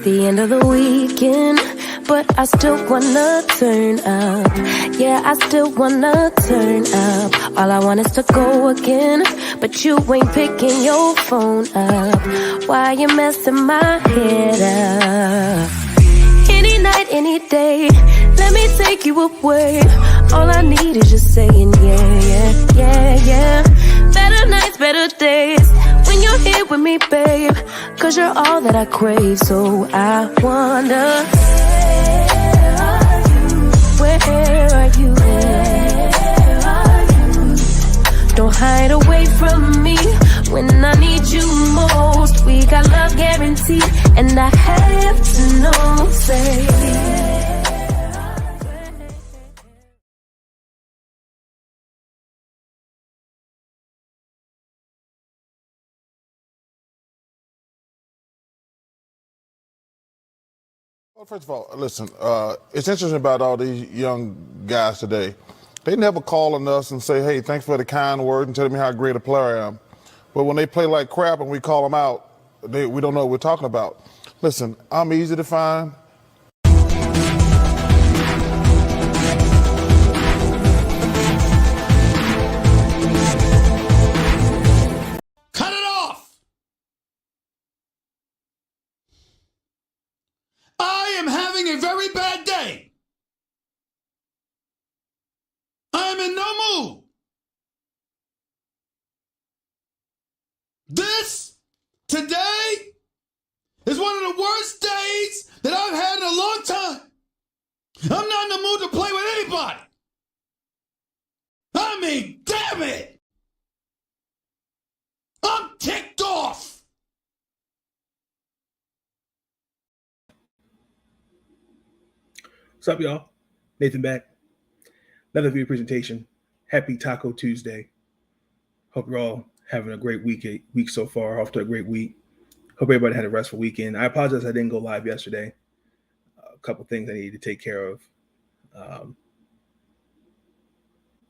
the end of the weekend, but I still wanna turn up. Yeah, I still wanna turn up. All I want is to go again, but you ain't picking your phone up. Why you messing my head up? Any night, any day, let me take you away. All I need is just saying yeah, yeah, yeah, yeah. Better nights, better days, when you're here with me, babe. Cause you're all that I crave, so I wonder, where are you? Where are you? Don't hide away from me when I need you most. We got love guaranteed, and I have to know, say. Well, first of all, listen, it's interesting about all these young guys today. They never call on us and say, hey, thanks for the kind word and telling me how great a player I am. But when they play like crap and we call them out, we don't know what we're talking about. Listen, I'm easy to find. Cut it off! I am having a very bad day. I am in no mood. This, today, is one of the worst days that I've had in a long time. I'm not in the mood to play with anybody. I mean, damn it! I'm ticked off! What's up, y'all? Nathan back. Another video presentation. Happy Taco Tuesday. Hope you're all having a great week so far. Off to a great week. Hope everybody had a restful weekend. I apologize I didn't go live yesterday. A couple things I needed to take care of.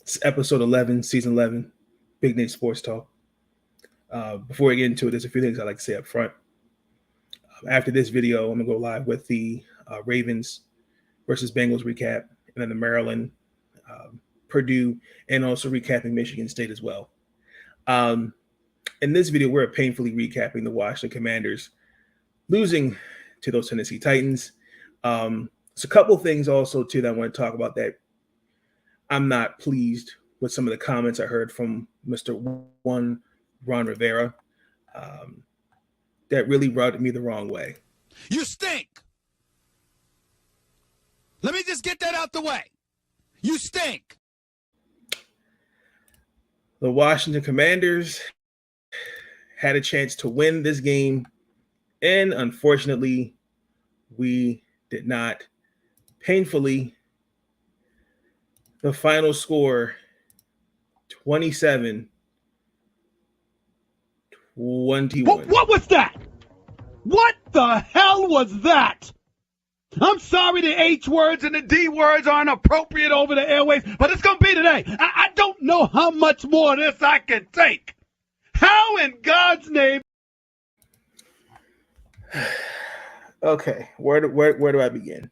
It's episode 11, season 11, Big Nate Sports Talk. Before I get into it, there's a few things I'd like to say up front. After this video, I'm going to go live with the Ravens versus Bengals recap, and then the Maryland, Purdue, and also recapping Michigan State as well. In this video, we're painfully recapping the Washington Commanders losing to those Tennessee Titans. So a couple things also, too, that I want to talk about that I'm not pleased with some of the comments I heard from Mr. Ron Rivera. That really rubbed me the wrong way. You stink! Let me just get that out the way. You stink! The Washington Commanders had a chance to win this game, and unfortunately, we did not. Painfully, the final score, 27-21. What was that? What the hell was that? I'm sorry the H words and the D words aren't appropriate over the airwaves, but it's going to be today. I don't know how much more of this I can take. How in God's name? Okay, where do I begin?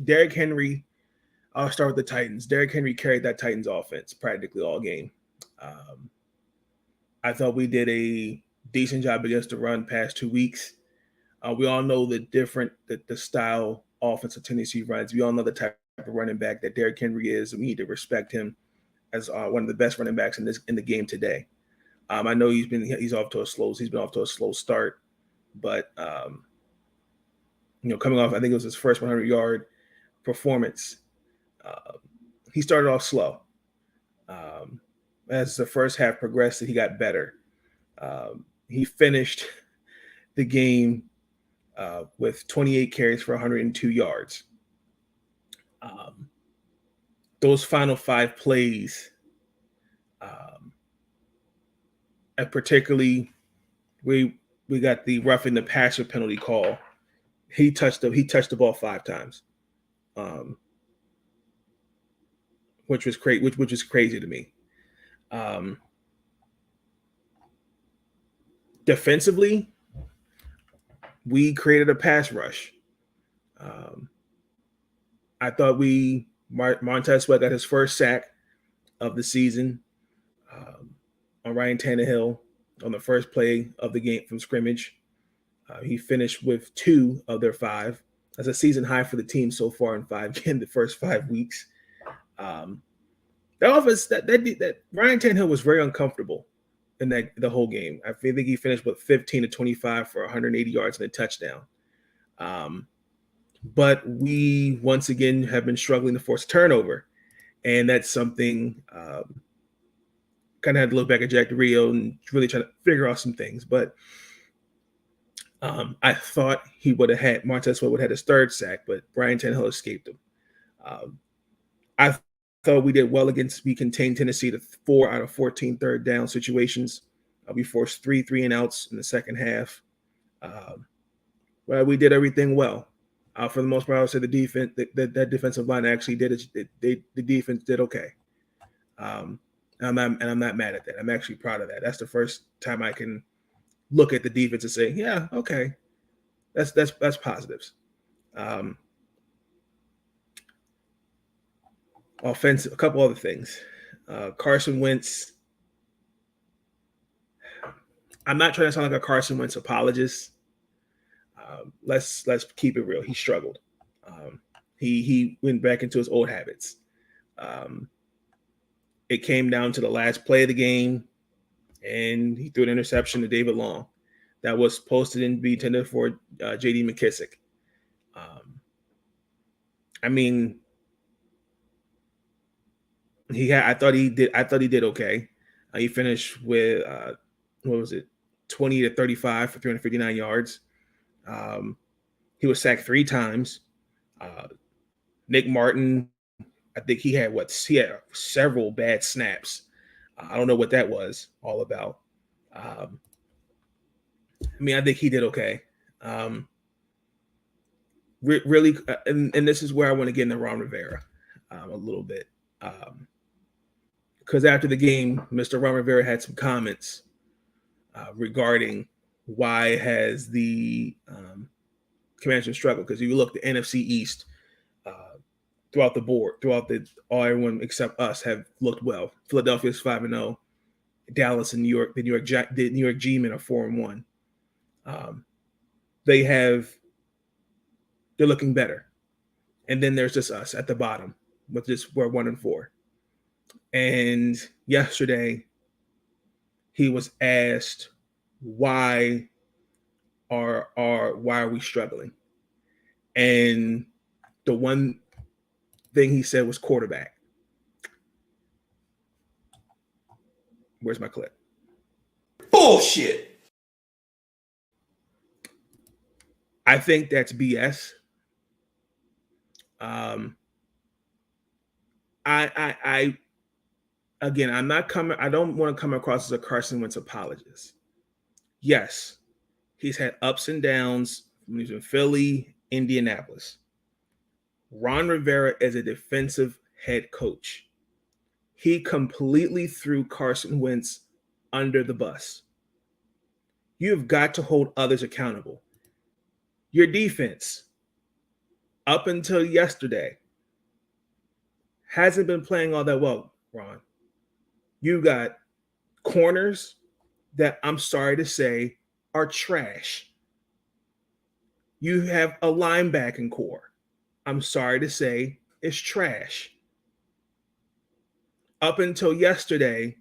Derrick Henry, I'll start with the Titans. Derrick Henry carried that Titans offense practically all game. I thought we did a decent job against the run past 2 weeks. We all know the style offensive Tennessee runs. We all know the type of running back that Derrick Henry is, and we need to respect him as one of the best running backs in the game today. I know he's been off to a slow start, but coming off, I think it was his first 100-yard performance. He started off slow. As the first half progressed, he got better. He finished the game with 28 carries for 102 yards. Those final 5 plays, and particularly we got the roughing the passer penalty call. He touched the ball 5 times, which was crazy to me. Defensively, we created a pass rush. I thought Montez Sweat got his first sack of the season on Ryan Tannehill on the first play of the game from scrimmage. He finished with 2 of their 5. That's a season high for the team so far in the first 5 weeks. That offense, that Ryan Tannehill was very uncomfortable in the whole game. I think he finished with 15 to 25 for 180 yards and a touchdown. But we once again have been struggling to force turnover, and that's something. Kind of had to look back at Jack Del Rio and really try to figure out some things. But I thought he would have had Montez Sweat would have had his 3rd sack, but Brian Tannehill escaped him. I thought we did well we contained Tennessee to 4 out of 14 third down situations. We forced 3 3-and-outs in the second half. Well, we did everything well. For the most part, I would say the defense, that defensive line actually did it. The defense did okay. I'm not mad at that. I'm actually proud of that. That's the first time I can look at the defense and say, yeah, okay, that's positives. Offensive, a couple other things. Carson Wentz. I'm not trying to sound like a Carson Wentz apologist. Let's keep it real. He struggled. He went back into his old habits. It came down to the last play of the game, and he threw an interception to David Long that was posted and be intended for J.D. McKissick. I mean, I thought he did okay. He finished with 20 to 35 for 359 yards. He was sacked 3 times. Nick Martin, I think he had several bad snaps. I don't know what that was all about. I think he did okay. Really, and this is where I want to get into Ron Rivera a little bit. Because after the game, Mr. Ron Rivera had some comments regarding why has the Commanders struggled. Because if you look, the NFC East throughout the board, everyone except us have looked well. Philadelphia's 5-0. Dallas and New York, the New York G-men are 4-1. They're looking better. And then there's just us at the bottom we're 1-4. And yesterday he was asked why are we struggling? And the one thing he said was quarterback. Where's my clip? Bullshit. I think that's BS. Again, I don't want to come across as a Carson Wentz apologist. Yes, he's had ups and downs when he's in Philly, Indianapolis. Ron Rivera is a defensive head coach. He completely threw Carson Wentz under the bus. You've got to hold others accountable. Your defense, up until yesterday, hasn't been playing all that well, Ron. You got corners that, I'm sorry to say, are trash. You have a linebacking core, I'm sorry to say, is trash. Up until yesterday,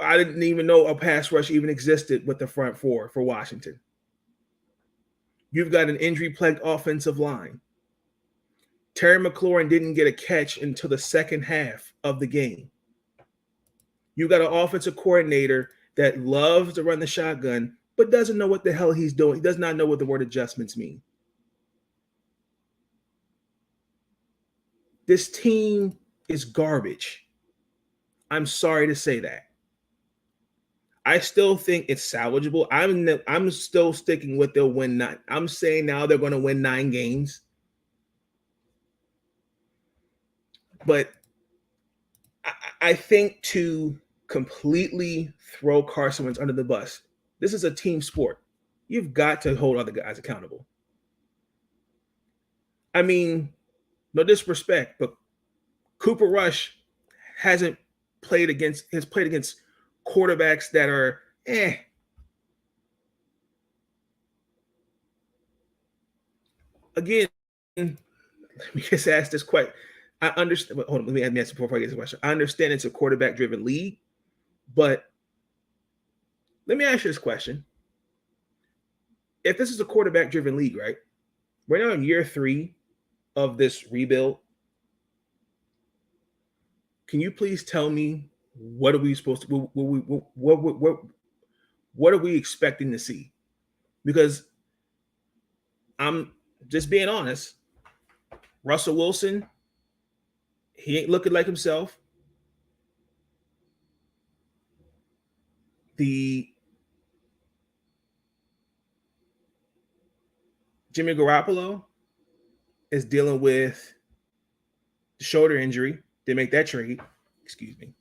I didn't even know a pass rush even existed with the front four for Washington. You've got an injury-plagued offensive line. Terry McLaurin didn't get a catch until the second half of the game. You got an offensive coordinator that loves to run the shotgun, but doesn't know what the hell he's doing. He does not know what the word adjustments mean. This team is garbage. I'm sorry to say that. I still think it's salvageable. I'm still sticking with they'll win 9. I'm saying now they're going to win 9 games. But I think to completely throw Carson Wentz under the bus, This is a team sport. You've got to hold other guys accountable. I mean, no disrespect, but Cooper Rush has played against quarterbacks that are Again, let me just ask this question. I understand. Hold on, let me answer before I get to the question. I understand it's a quarterback-driven league, but let me ask you this question. If this is a quarterback-driven league, right? We're now in year 3 of this rebuild. Can you please tell me what are we supposed to what are we expecting to see? Because I'm just being honest. Russell Wilson, he ain't looking like himself. The Jimmy Garoppolo is dealing with the shoulder injury. They make that trade. Excuse me.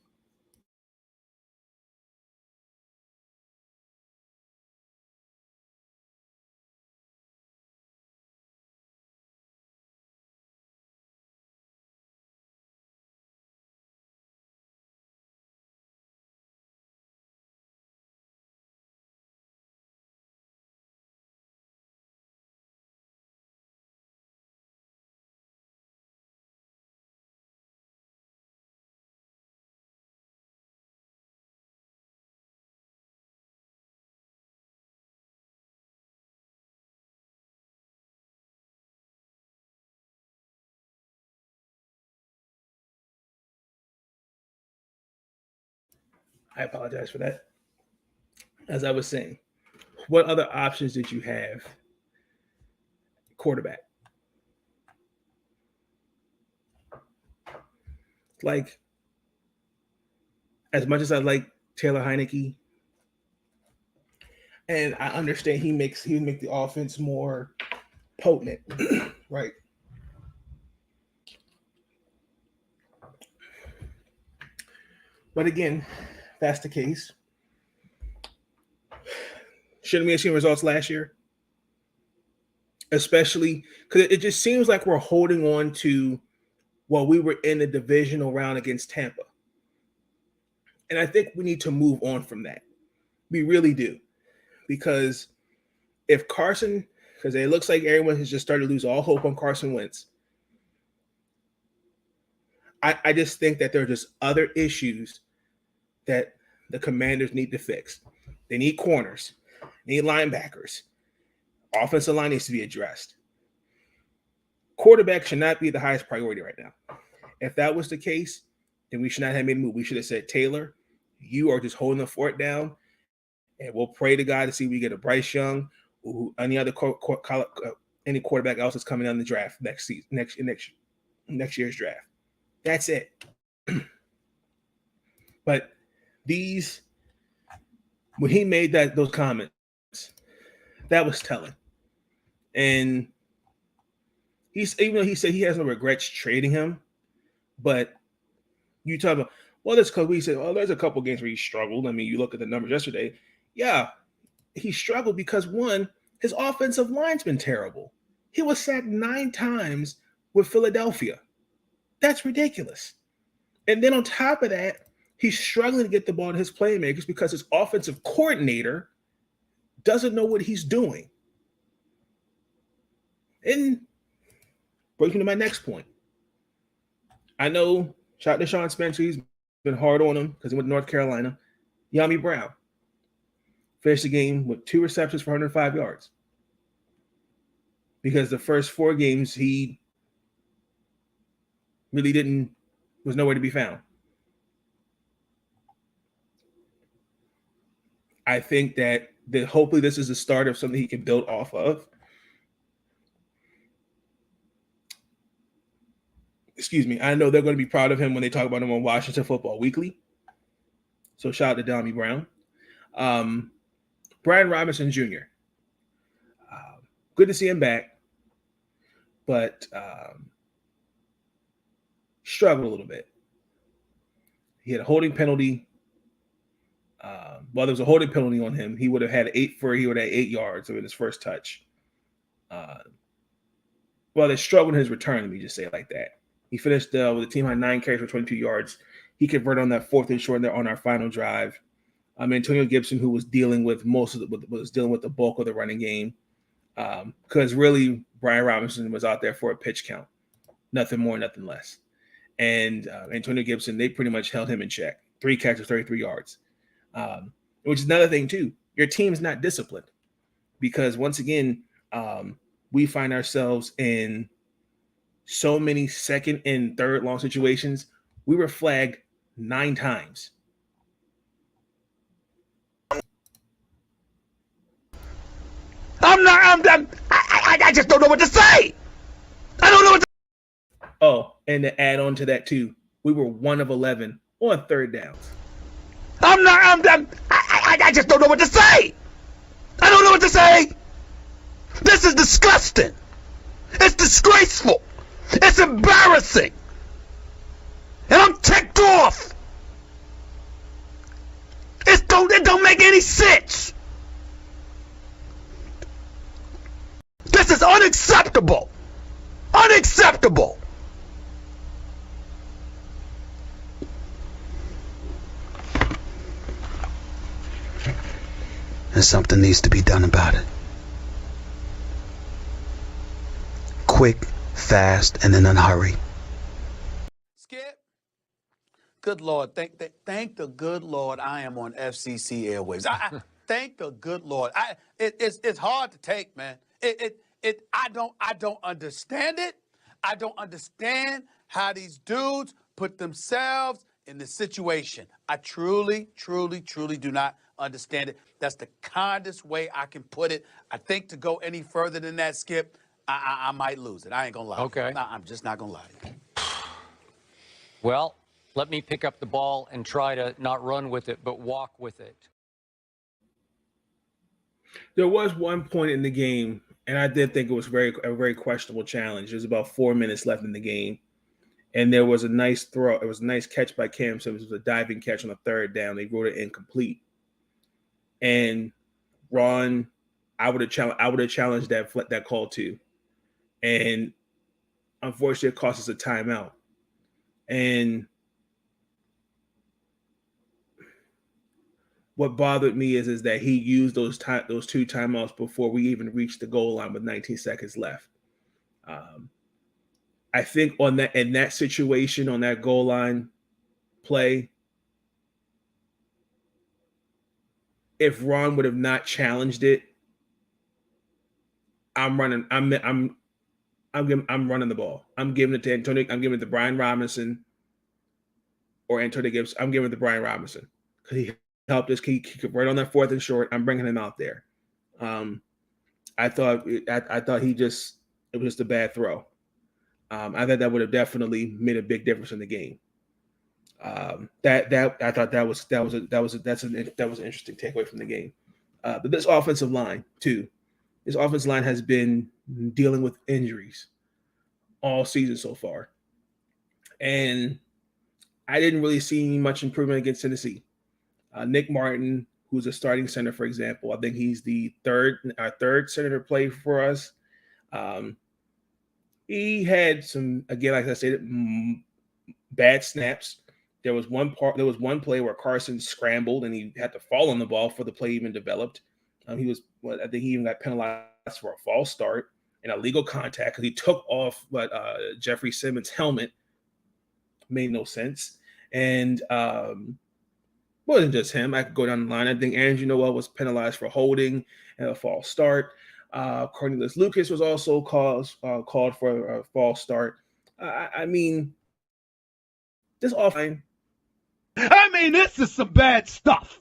I apologize for that. As I was saying, what other options did you have? Quarterback. Like, as much as I like Taylor Heineke, and I understand he would make the offense more potent, right? But again, that's the case. Shouldn't we have seen results last year? Especially because it just seems like we're holding on to while we were in the divisional round against Tampa. And I think we need to move on from that. We really do. Because if Carson, because it looks like everyone has just started to lose all hope on Carson Wentz. I just think that there are just other issues that the Commanders need to fix. They need corners, need linebackers. Offensive line needs to be addressed. Quarterback should not be the highest priority right now. If that was the case, then we should not have made a move. We should have said, Taylor, you are just holding the fort down, and we'll pray to God to see if we get a Bryce Young or any other any quarterback else that's coming down the draft next season, next year's draft. That's it. But when he made those comments, that was telling. And even though he said he has no regrets trading him, but you talk about, well, that's because we said, oh, there's a couple games where he struggled. I mean, you look at the numbers yesterday. Yeah, he struggled because, one, his offensive line's been terrible. He was sacked 9 times with Philadelphia. That's ridiculous. And then on top of that, he's struggling to get the ball to his playmakers because his offensive coordinator doesn't know what he's doing. And brings me to my next point. I know, shout out to Sean Spencer, he's been hard on him because he went to North Carolina. Yami Brown finished the game with 2 receptions for 105 yards. Because the first 4 games, he really was nowhere to be found. I think that hopefully this is the start of something he can build off of. Excuse me. I know they're going to be proud of him when they talk about him on Washington Football Weekly. So shout out to Dami Brown. Brian Robinson Jr. Good to see him back, but struggled a little bit. He had a holding penalty Well, there was a holding penalty on him. He would have had 8 yards in his first touch. Well, they struggled in his return. Let me just say it like that. He finished with the team high 9 carries for 22 yards. He converted on that 4th and short there on our final drive. Antonio Gibson, who was dealing with the bulk of the running game, because really Brian Robinson was out there for a pitch count, nothing more, nothing less. And Antonio Gibson, they pretty much held him in check. 3 catches, 33 yards, which is another thing too. Your team's not disciplined because once again, we find ourselves in so many second and third long situations. We were flagged 9 times. I just don't know what to say. I don't know what to Oh, and to add on to that too, we were 1 of 11 on 3rd downs. I just don't know what to say. I don't know what to say. This is disgusting. It's disgraceful. It's embarrassing. And I'm ticked off. It don't make any sense. This is unacceptable. Unacceptable. And something needs to be done about it. Quick, fast, and in a hurry. Skip. Good Lord. Thank the good Lord I am on FCC airwaves. I thank the good Lord. It's hard to take, man. I don't understand it. I don't understand how these dudes put themselves in this situation. I truly do not understand it. That's the kindest way I can put it. I think to go any further than that, Skip, I might lose it. I ain't gonna lie. Okay. I'm just not gonna lie to you. Well, let me pick up the ball and try to not run with it, but walk with it. There was one point in the game, and I did think it was a very questionable challenge. There's about 4 minutes left in the game, and there was a nice throw. It was a nice catch by Cam Simmons. It was a diving catch on a 3rd down. They wrote it incomplete. And Ron, I would have challenged that call too. And unfortunately, it cost us a timeout. And what bothered me is that he used those 2 timeouts before we even reached the goal line with 19 seconds left. I think in that situation, on that goal line play, if Ron would have not challenged it, I'm running the ball. I'm giving it to Antonio. I'm giving it to Brian Robinson or Antonio Gibson. I'm giving it to Brian Robinson because he helped us. He right on that 4th and short. I'm bringing him out there. I thought it was just a bad throw. I thought that would have definitely made a big difference in the game. That's an interesting takeaway from the game. But this offensive line too. This offensive line has been dealing with injuries all season so far, and I didn't really see much improvement against Tennessee. Nick Martin, who's a starting center, for example, I think he's our third center to play for us. He had some, again, like I said, bad snaps. There was one play where Carson scrambled and he had to fall on the ball before the play even developed. I think he even got penalized for a false start and illegal contact because he took off Jeffrey Simmons' helmet. Made no sense. And wasn't just him. I could go down the line. I think Andrew Noel was penalized for holding and a false start. Cornelius Lucas was also called for a false start. I mean, this offline. I mean, this is some bad stuff.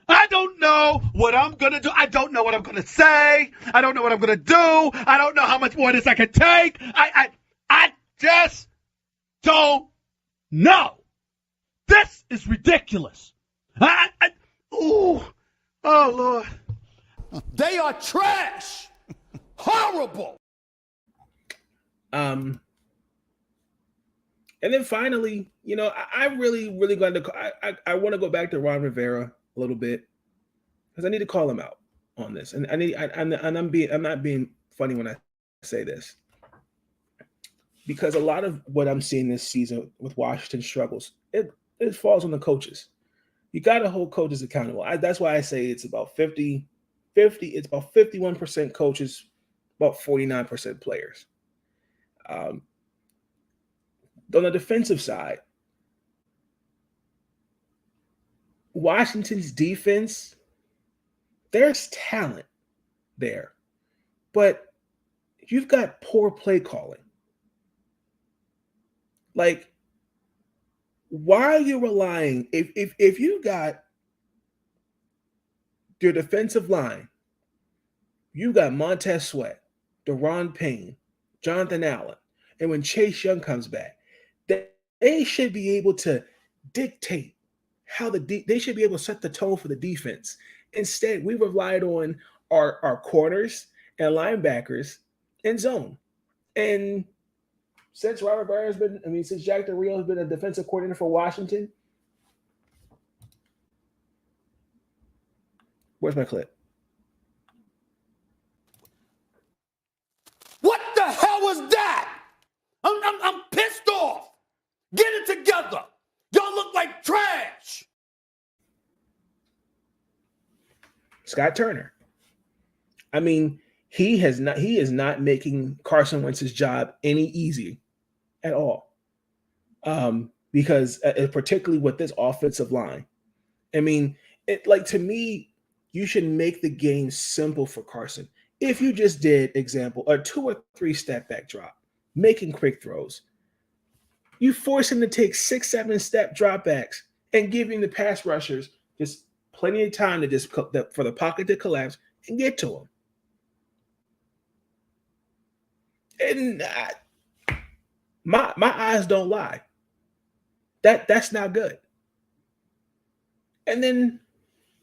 I don't know what I'm going to do. I don't know what I'm going to say. I don't know what I'm going to do. I don't know how much more of this I can take. I just don't know. This is ridiculous. Oh, Lord. They are trash. Horrible. And then finally, I really, really got to. I want to go back to Ron Rivera a little bit because I need to call him out on this, and I'm not being funny when I say this, because a lot of what I'm seeing this season with Washington struggles, it falls on the coaches. You got to hold coaches accountable. That's why I say it's about 50. It's about 51% coaches, about 49% players. On the defensive side, Washington's defense, there's talent there, but you've got poor play calling. Like, why are you relying if you got your defensive line, you got Montez Sweat, Deron Payne, Jonathan Allen, and when Chase Young comes back, they should be able to dictate how they should be able to set the tone for the defense. Instead, we relied on our corners and linebackers in zone. And since since Jack Del Rio has been a defensive coordinator for Washington, where's my clip? What the hell was that? I'm pissed off. Get it together. Y'all look like trash. Scott Turner. I mean, he is not making Carson Wentz's job any easier at all. Because particularly with this offensive line, I mean, to me, you should make the game simple for Carson. If you just did, example, a 2 or 3 step back drop, making quick throws, you force him to take 6, 7 step dropbacks and giving the pass rushers just plenty of time to just for the pocket to collapse and get to him. And my eyes don't lie. That's not good. And then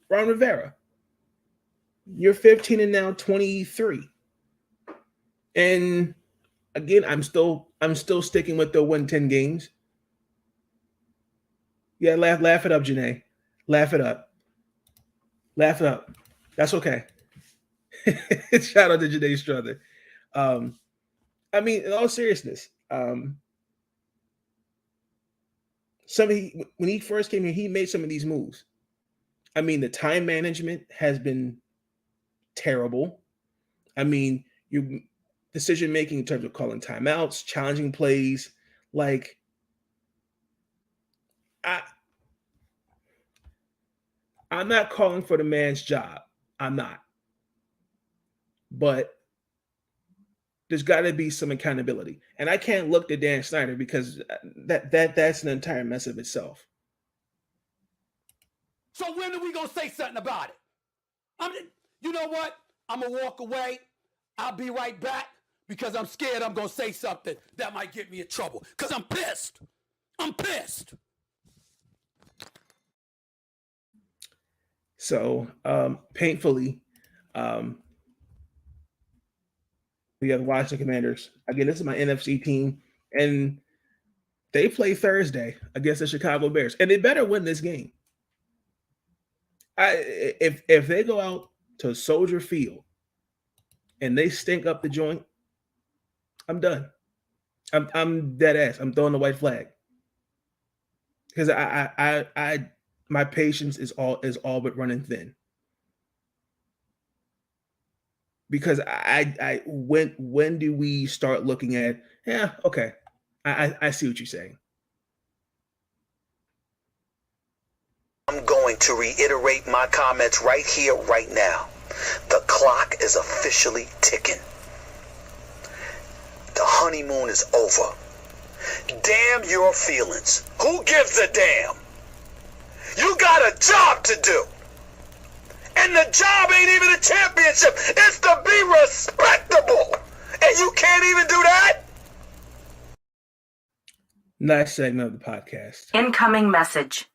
Ron Rivera, you're 15 and now 23. And again, I'm still sticking with the win 10 games. Yeah, laugh it up, Janae. Laugh it up. Laugh it up. That's okay. Shout out to Janae Struther. I mean, in all seriousness, when he first came here, he made some of these moves. I mean, the time management has been terrible. I mean, your decision making in terms of calling timeouts, challenging plays, like I'm not calling for the man's job. I'm not. But there's got to be some accountability. And I can't look to Dan Snyder because that's an entire mess of itself. So when are we going to say something about it? You know what? I'm going to walk away. I'll be right back because I'm scared I'm going to say something that might get me in trouble because I'm pissed. I'm pissed. So, painfully, we have the Washington Commanders. Again, this is my NFC team, and they play Thursday against the Chicago Bears, and they better win this game. If they go out to Soldier Field and they stink up the joint, I'm done. I'm dead ass. I'm throwing the white flag because my patience is all but running thin. Because when do we start looking at, yeah, okay, I see what you're saying. I'm going to reiterate my comments right here, right now. The clock is officially ticking. The honeymoon is over. Damn your feelings. Who gives a damn? You got a job to do. And the job ain't even a championship. It's to be respectable. And you can't even do that? Last segment of the podcast. Incoming message.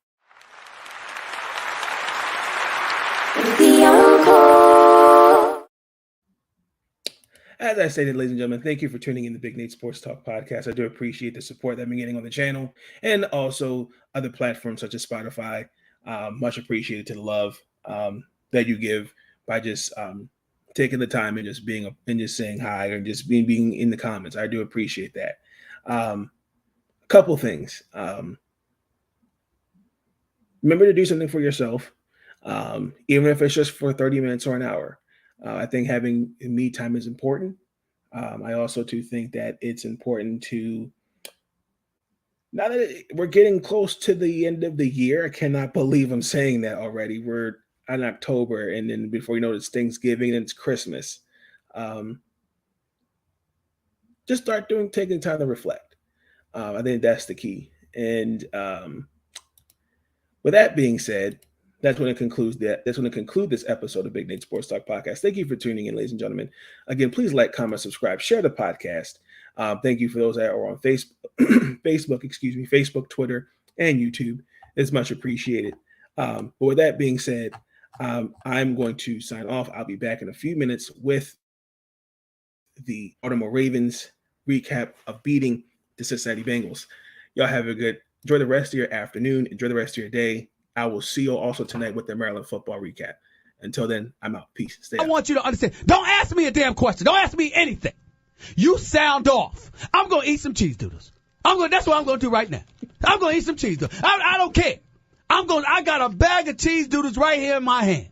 As I stated, ladies and gentlemen, thank you for tuning in to Big Nate Sports Talk Podcast. I do appreciate the support that I've been getting on the channel and also other platforms such as Spotify. Much appreciated to the love that you give by just taking the time and just being and just saying hi or just being in the comments. I do appreciate that. A couple things. Remember to do something for yourself, even if it's just for 30 minutes or an hour. I think having me time is important. I also do think that it's important to, now that we're getting close to the end of the year, I cannot believe I'm saying that already. We're in October, and then before you know it, it's Thanksgiving and it's Christmas. Just start taking time to reflect. I think that's the key. And with that being said, that's when it concludes this episode of Big Nate Sports Talk Podcast. Thank you for tuning in, ladies and gentlemen. Again, please like, comment, subscribe, share the podcast. Thank you for those that are on Facebook, Twitter, and YouTube. It's much appreciated. But with that being said, I'm going to sign off. I'll be back in a few minutes with the Baltimore Ravens recap of beating the Cincinnati Bengals. Y'all enjoy the rest of your afternoon. Enjoy the rest of your day. I will see you also tonight with the Maryland football recap. Until then, I'm out. Peace. Stay out. I want you to understand. Don't ask me a damn question. Don't ask me anything. You sound off. I'm going to eat some cheese doodles. That's what I'm going to do right now. I'm going to eat some cheese doodles. I don't care. I got a bag of cheese doodles right here in my hand.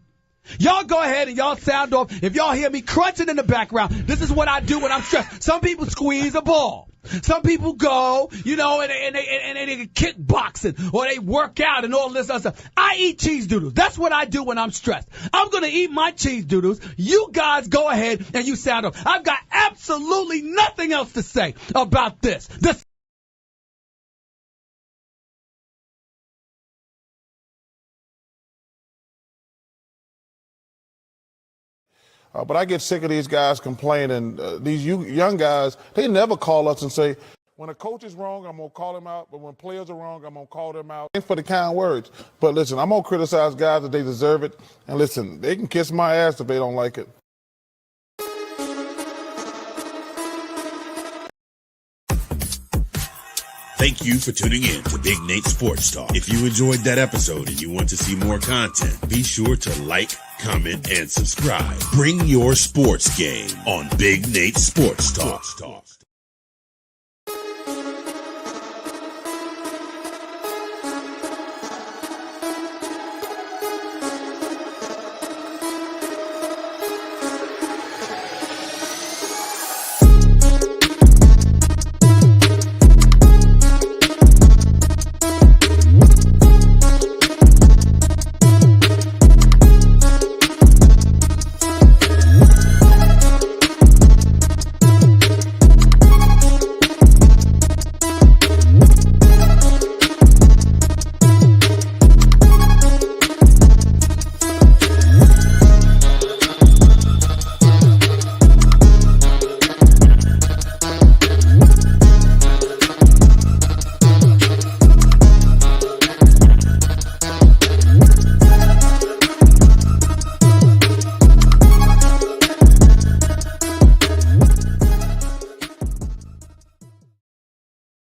Y'all go ahead and y'all sound off. If y'all hear me crunching in the background, this is what I do when I'm stressed. Some people squeeze a ball. Some people go, and they kickboxing or they work out and all this other stuff. I eat cheese doodles. That's what I do when I'm stressed. I'm going to eat my cheese doodles. You guys go ahead and you sound off. I've got absolutely nothing else to say about this. But I get sick of these guys complaining. These young guys, they never call us and say, when a coach is wrong, I'm going to call him out. But when players are wrong, I'm going to call them out. Thanks for the kind words. But listen, I'm going to criticize guys if they deserve it. And listen, they can kiss my ass if they don't like it. Thank you for tuning in to Big Nate Sports Talk. If you enjoyed that episode and you want to see more content, be sure to like, comment, and subscribe. Bring your sports game on Big Nate Sports Talk.